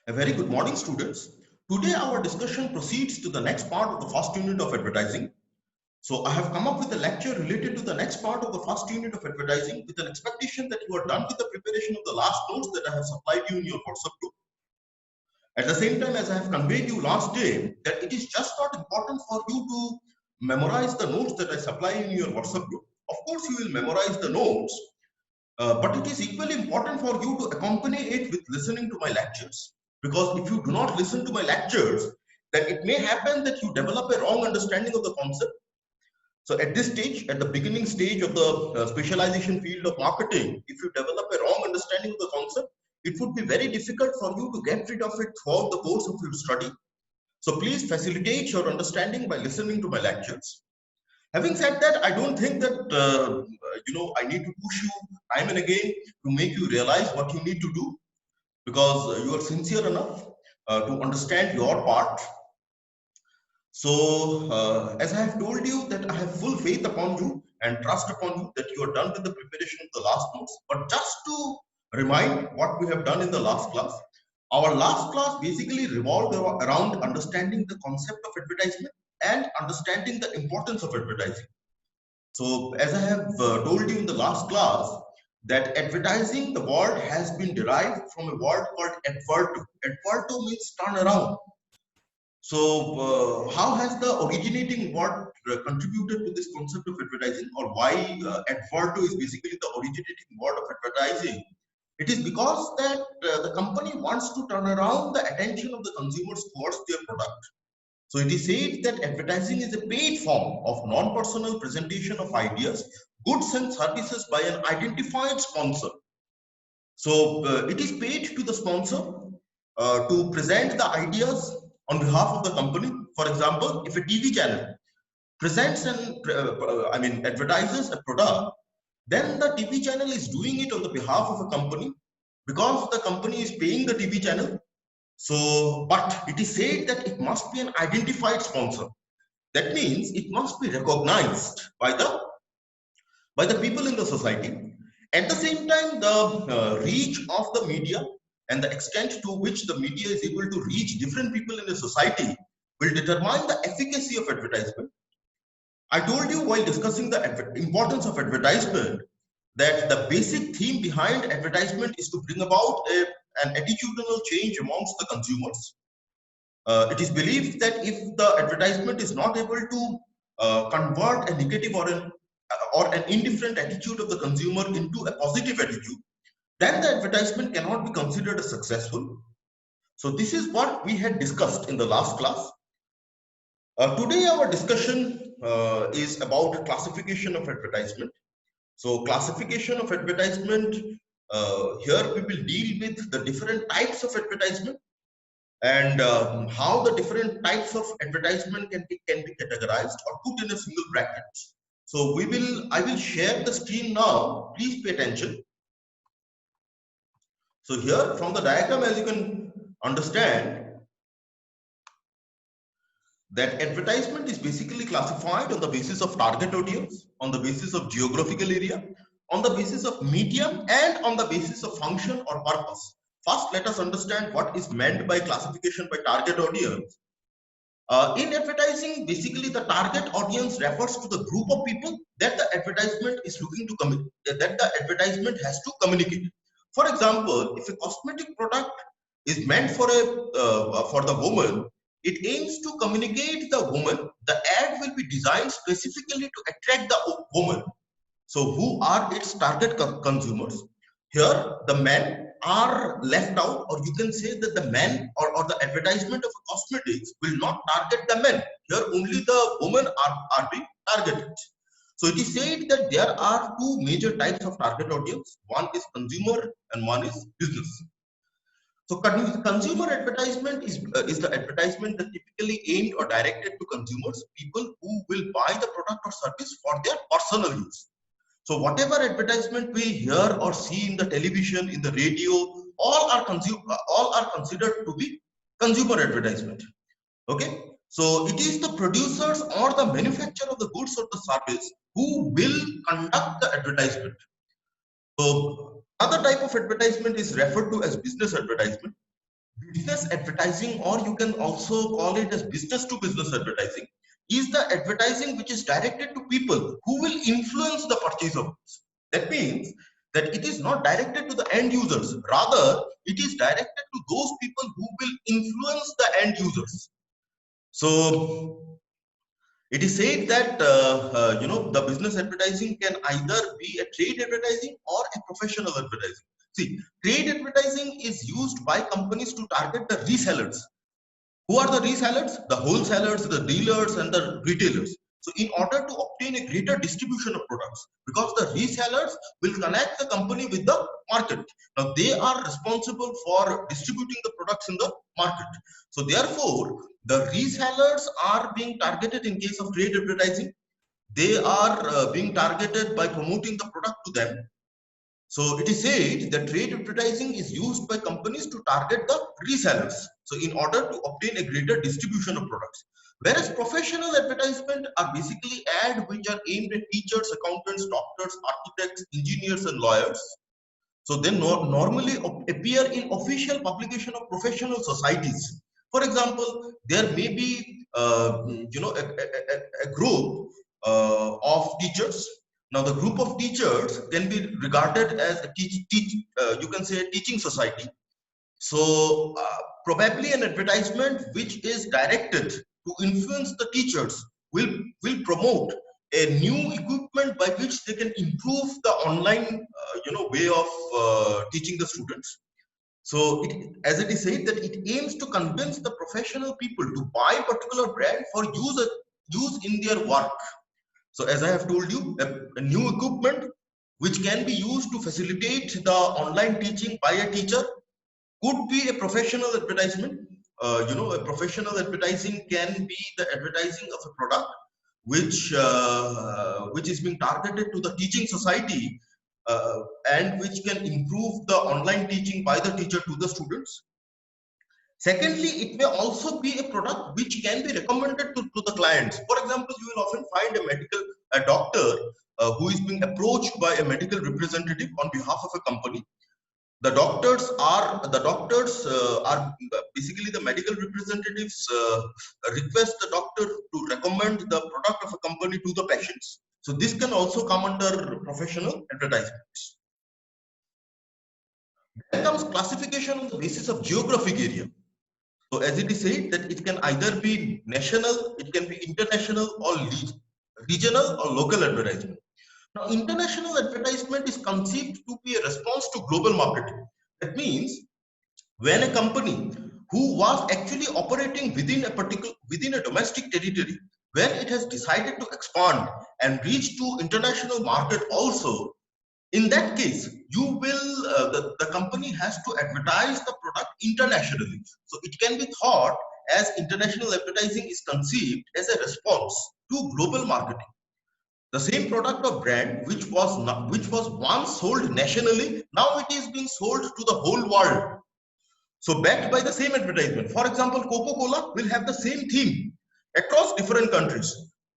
A very good morning, students. Today, our discussion proceeds to the next part of the first unit of advertising. So, I have come up with a lecture related to the next part of the first unit of advertising with an expectation that you are done with the preparation of the last notes that I have supplied you in your WhatsApp group. At the same time, as I have conveyed you last day, that it is just not important for you to memorize the notes that I supply in your WhatsApp group. Of course, you will memorize the notes, but it is equally important for you to accompany it with listening to my lectures. Because if you do not listen to my lectures, then it may happen that you develop a wrong understanding of the concept. So at this stage, at the beginning stage of the specialization field of marketing, if you develop a wrong understanding of the concept, it would be very difficult for you to get rid of it throughout the course of your study. So please facilitate your understanding by listening to my lectures. Having said that, I don't think that I need to push you time and again to make you realize what you need to do, because you are sincere enough to understand your part. So, as I have told you that I have full faith upon you and trust upon you that you are done with the preparation of the last notes. But just to remind what we have done in the last class, our last class basically revolved around understanding the concept of advertisement and understanding the importance of advertising. So, as I have told you in the last class, that advertising, the word has been derived from a word called adverto. Adverto means turn around. So, how has the originating word contributed to this concept of advertising, or why adverto is basically the originating word of advertising? It is because that the company wants to turn around the attention of the consumers towards their product. So it is said that advertising is a paid form of non-personal presentation of ideas, goods and services by an identified sponsor. So it is paid to the sponsor to present the ideas on behalf of the company. For example, if a TV channel presents and advertises a product, then the TV channel is doing it on the behalf of a company because the company is paying the TV channel. So, but it is said that it must be an identified sponsor. That means it must be recognized by the people in the society. At the same time, the reach of the media and the extent to which the media is able to reach different people in the society will determine the efficacy of advertisement. I told you while discussing the importance of advertisement that the basic theme behind advertisement is to bring about an attitudinal change amongst the consumers. It is believed that if the advertisement is not able to convert a negative or an indifferent attitude of the consumer into a positive attitude, then the advertisement cannot be considered as successful. So this is what we had discussed in the last class. Today our discussion is about classification of advertisement. So classification of advertisement, here we will deal with the different types of advertisement and how the different types of advertisement can be categorized or put in a single bracket. So I will share the screen now. Please pay attention. So here from the diagram, as you can understand, that advertisement is basically classified on the basis of target audience, on the basis of geographical area, on the basis of medium, and on the basis of function or purpose. First, let us understand what is meant by classification by target audience. In advertising, basically the target audience refers to the group of people that the advertisement is looking to that the advertisement has to communicate. For example, if a cosmetic product is meant for the woman, it aims to communicate the woman. The ad will be designed specifically to attract the woman. So, who are its target consumers? Here, the men are left out, or you can say that the men or the advertisement of cosmetics will not target the men. Here, only the women are being targeted. So, it is said that there are two major types of target audience, one is consumer and one is business. So consumer advertisement is the advertisement that typically aimed or directed to consumers, people who will buy the product or service for their personal use. So whatever advertisement we hear or see in the television, in the radio, all are considered to be consumer advertisement. Okay. So it is the producers or the manufacturer of the goods or the service who will conduct the advertisement. So another type of advertisement is referred to as business advertisement. Business advertising, or you can also call it as business to business advertising, is the advertising which is directed to people who will influence the purchase of goods. That means that it is not directed to the end users, rather it is directed to those people who will influence the end users. So it is said that the business advertising can either be a trade advertising or a professional advertising. See, trade advertising is used by companies to target the resellers. Who are the resellers? The wholesalers, the dealers, and the retailers. So in order to obtain a greater distribution of products, because the resellers will connect the company with the market. Now they are responsible for distributing the products in the market. So therefore, the resellers are being targeted in case of trade advertising. They are being targeted by promoting the product to them. So it is said that trade advertising is used by companies to target the resellers. So in order to obtain a greater distribution of products. Whereas professional advertisement are basically ads which are aimed at teachers, accountants, doctors, architects, engineers, and lawyers. So they normally appear in official publication of professional societies. For example, there may be a group of teachers. Now the group of teachers can be regarded as a you can say a teaching society. So probably an advertisement which is directed to influence the teachers will promote a new equipment by which they can improve the online way of teaching the students. So as it is said that it aims to convince the professional people to buy a particular brand for use in their work. So as I have told you, a new equipment which can be used to facilitate the online teaching by a teacher could be a professional advertisement. A professional advertising can be the advertising of a product which is being targeted to the teaching society and which can improve the online teaching by the teacher to the students. Secondly, it may also be a product which can be recommended to the clients. For example, you will often find a doctor who is being approached by a medical representative on behalf of a company. The doctors are basically the medical representatives request the doctor to recommend the product of a company to the patients. So this can also come under professional advertisements. Then comes classification on the basis of geographic area. So as it is said that it can either be national, it can be international, or regional or local advertisement. Now, international advertisement is conceived to be a response to global marketing. That means when a company who was actually operating within a domestic territory, when it has decided to expand and reach to international market also, in that case you will the company has to advertise the product internationally. So it can be thought as international advertising is conceived as a response to global marketing. The same product or brand which was once sold nationally, now it is being sold to the whole world. So backed by the same advertisement. For example, Coca-Cola will have the same theme across different countries.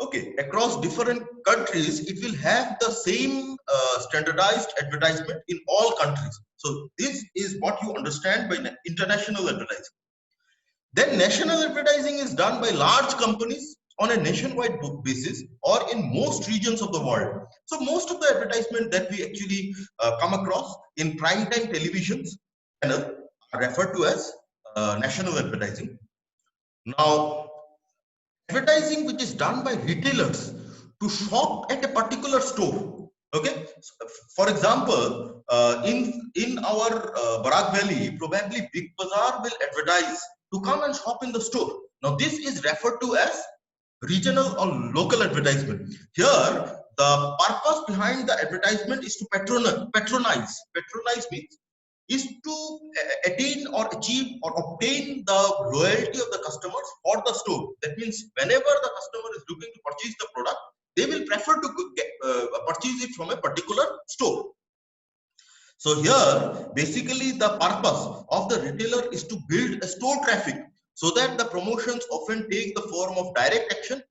Okay, across different countries, it will have the same standardized advertisement in all countries. So this is what you understand by international advertising. Then national advertising is done by large companies on a nationwide basis or in most regions of the world. So most of the advertisement that we actually come across in prime time televisions channel are referred to as national advertising. Now, advertising which is done by retailers to shop at a particular store. Okay, so, for example, in our Barak Valley, probably Big Bazaar will advertise to come and shop in the store. Now, this is referred to as regional or local advertisement. Here, the purpose behind the advertisement is to patronize. Patronize means is to attain or achieve or obtain the loyalty of the customers for the store. That means whenever the customer is looking to purchase the product, they will prefer to purchase it from a particular store. So here, basically the purpose of the retailer is to build a store traffic so that the promotions often take the form of direct action.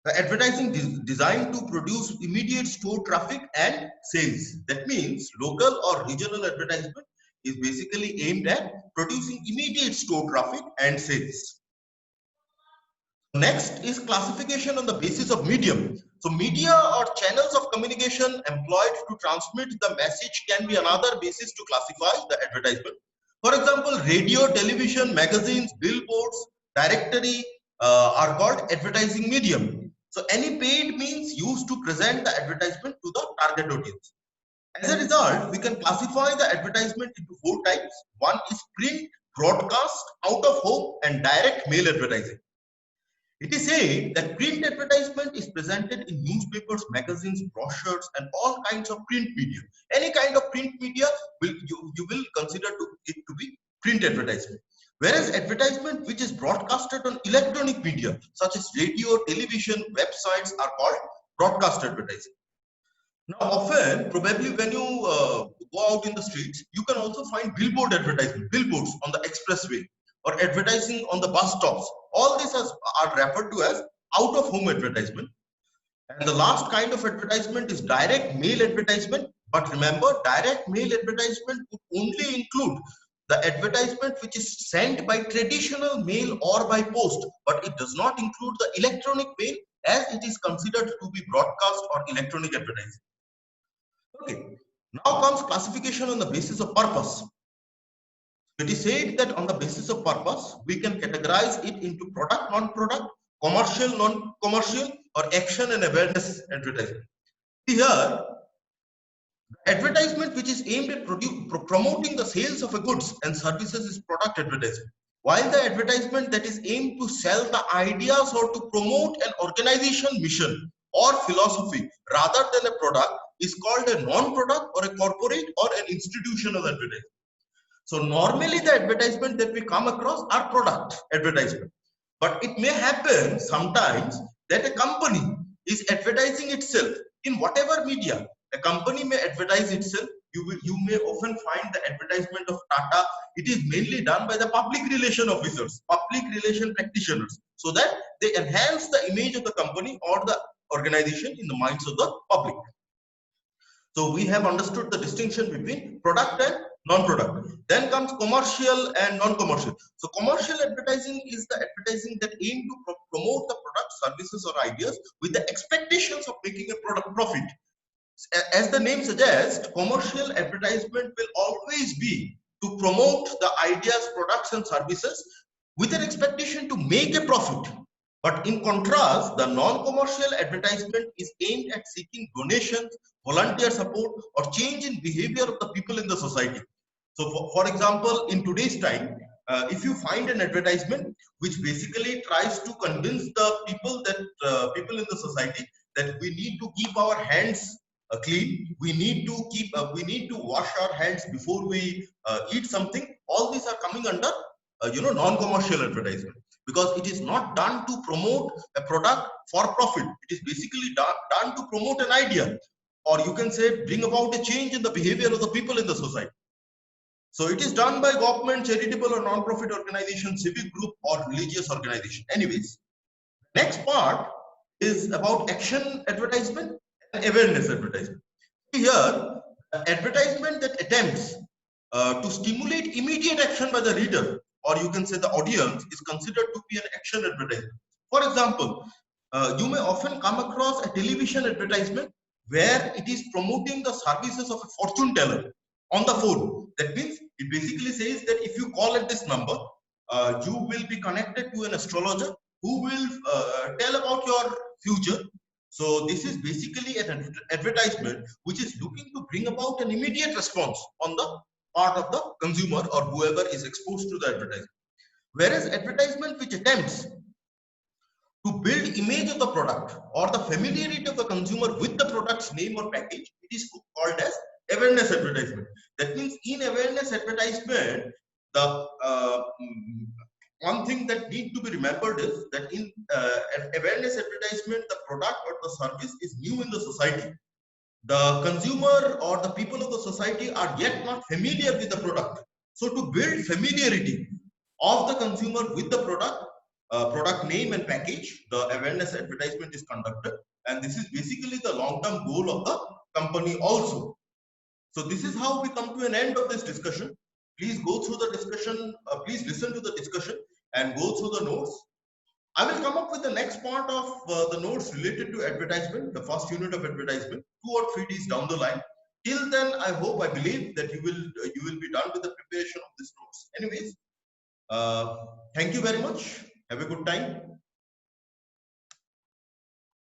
The advertising designed to produce immediate store traffic and sales. That means local or regional advertisement is basically aimed at producing immediate store traffic and sales. Next is classification on the basis of medium. So media or channels of communication employed to transmit the message can be another basis to classify the advertisement. For example, radio, television, magazines, billboards, directory are called advertising medium. So any paid means used to present the advertisement to the target audience. As a result, we can classify the advertisement into 4 types. One is print, broadcast, out of home, and direct mail advertising. It is said that print advertisement is presented in newspapers, magazines, brochures, and all kinds of print media. Any kind of print media you will consider it to be print advertisement. Whereas advertisement which is broadcasted on electronic media such as radio, television, websites are called broadcast advertising. Now, often, probably when you go out in the streets, you can also find billboard advertisement, billboards on the expressway or advertising on the bus stops. All these are referred to as out-of-home advertisement. And the last kind of advertisement is direct mail advertisement. But remember, direct mail advertisement would only include the advertisement which is sent by traditional mail or by post, but it does not include the electronic mail as it is considered to be broadcast or electronic advertising. Okay, now comes classification on the basis of purpose. It is said that on the basis of purpose, we can categorize it into product, non-product, commercial, non-commercial, or action and awareness advertisement. Here, advertisement which is aimed at promoting the sales of a goods and services is product advertisement. While the advertisement that is aimed to sell the ideas or to promote an organization mission or philosophy rather than a product is called a non-product or a corporate or an institutional advertisement. So normally the advertisement that we come across are product advertisement, but it may happen sometimes that a company is advertising itself in whatever media. A company may advertise itself. You may often find the advertisement of Tata. It is mainly done by the public relation officers, public relation practitioners, so that they enhance the image of the company or the organization in the minds of the public. So we have understood the distinction between product and non-product. Then comes commercial and non-commercial. So commercial advertising is the advertising that aim to promote the product, services or ideas with the expectations of making a product profit. As the name suggests, commercial advertisement will always be to promote the ideas, products and services with an expectation to make a profit. But in contrast, the non-commercial advertisement is aimed at seeking donations, volunteer support, or change in behavior of the people in the society. So, for example, in today's time, if you find an advertisement which basically tries to convince the people that people in the society that we need to keep our hands clean, we need to wash our hands before we eat something. All these are coming under non-commercial advertisement, because it is not done to promote a product for profit. It is basically done to promote an idea, or you can say bring about a change in the behavior of the people in the society. So it is done by government, charitable or non-profit organization, civic group or religious organization. Anyways, next part is about action advertisement and awareness advertisement. Here, advertisement that attempts to stimulate immediate action by the reader, or you can say the audience, is considered to be an action advertisement. For example, you may often come across a television advertisement where it is promoting the services of a fortune teller on the phone. That means it basically says that if you call at this number, you will be connected to an astrologer who will tell about your future. So this is basically an advertisement which is looking to bring about an immediate response on the part of the consumer or whoever is exposed to the advertisement. Whereas advertisement which attempts to build image of the product or the familiarity of the consumer with the product's name or package, it is called as awareness advertisement. That means in awareness advertisement, the one thing that need to be remembered is that in an awareness advertisement, the product or the service is new in the society. The consumer or the people of the society are yet not familiar with the product. So to build familiarity of the consumer with the product name and package, the awareness advertisement is conducted, and this is basically the long-term goal of the company also. So this is how we come to an end of this discussion. Please go through the discussion. Please listen to the discussion and go through the notes. I will come up with the next part of the notes related to advertisement, the first unit of advertisement, 2 or 3 days down the line. Till then, I hope, I believe that you will be done with the preparation of these notes. Anyways, thank you very much. Have a good time.